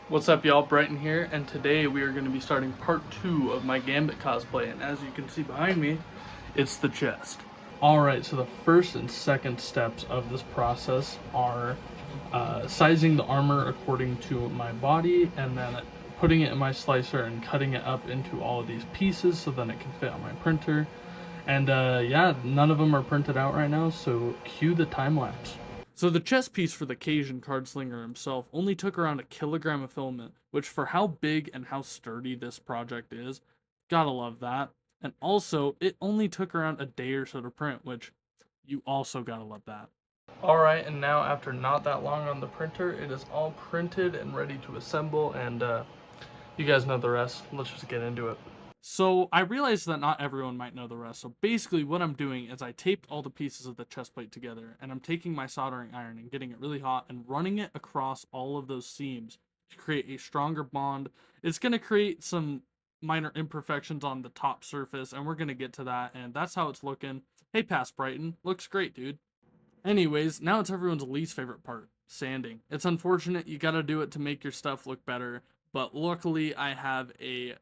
What's up, y'all? Brighton here, and today we are going to be starting part 2 of my Gambit cosplay, and as you can see behind me, it's the chest. Alright, so the first and second steps of this process are sizing the armor according to my body, and then putting it in my slicer and cutting it up into all of these pieces so then it can fit on my printer. And yeah, none of them are printed out right now, so cue the time lapse. So the chest piece for the Cajun card slinger himself only took around 1 kilogram of filament, which for how big and how sturdy this project is, gotta love that. And also, it only took around a day or so to print, which you also gotta love that. Alright, and now after not that long on the printer, it is all printed and ready to assemble, and you guys know the rest. Let's just get into it. So I realized that not everyone might know the rest. So basically what I'm doing is I taped all the pieces of the chest plate together, and I'm taking my soldering iron and getting it really hot and running it across all of those seams to create a stronger bond. It's going to create some minor imperfections on the top surface, and we're going to get to that, and that's how it's looking. Hey, Pass Brighton. Looks great, dude. Anyways, now it's everyone's least favorite part, sanding. It's unfortunate, you gotta do it to make your stuff look better, but luckily I have a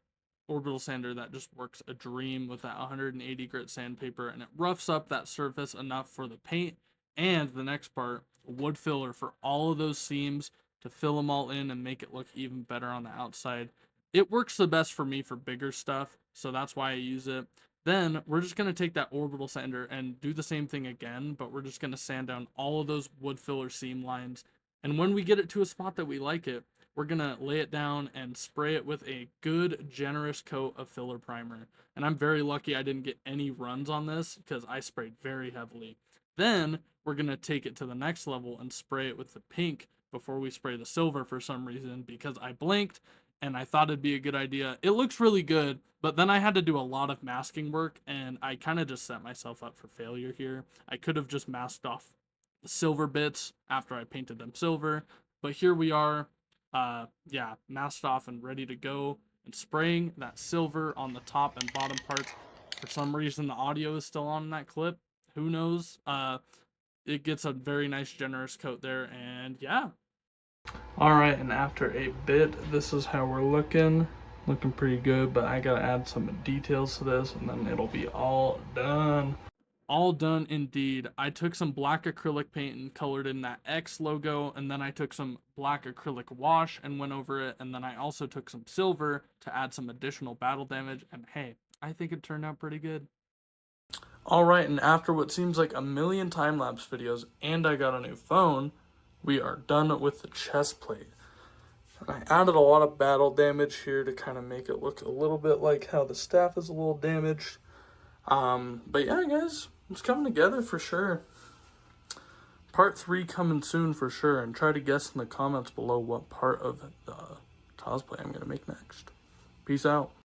orbital sander that just works a dream with that 180 grit sandpaper, and it roughs up that surface enough for the paint. And the next part, wood filler for all of those seams to fill them all in and make it look even better on the outside. It works the best for me for bigger stuff, so that's why I use it. Then we're just going to take that orbital sander and do the same thing again, but we're just going to sand down all of those wood filler seam lines. And when we get it to a spot that we like it, we're going to lay it down and spray it with a good, generous coat of filler primer. And I'm very lucky I didn't get any runs on this because I sprayed very heavily. Then we're going to take it to the next level and spray it with the pink before we spray the silver for some reason because I blinked and I thought it'd be a good idea. It looks really good, but then I had to do a lot of masking work, and I kind of just set myself up for failure here. I could have just masked off the silver bits after I painted them silver, but here we are, yeah, masked off and ready to go, and spraying that silver on the top and bottom parts. For some reason, the audio is still on that clip. Who knows? It gets a very nice, generous coat there, and yeah. Alright, and after a bit, this is how we're looking. Looking pretty good, but I gotta add some details to this, and then it'll be all done. All done indeed. I took some black acrylic paint and colored in that X logo, and then I took some black acrylic wash and went over it, and then I also took some silver to add some additional battle damage, and hey, I think it turned out pretty good. Alright, and after what seems like a million time-lapse videos, and I got a new phone, we are done with the chest plate. I added a lot of battle damage here to kind of make it look a little bit like how the staff is a little damaged. But yeah, guys, it's coming together for sure. Part 3 coming soon for sure, and try to guess in the comments below what part of the cosplay I'm going to make next. Peace out.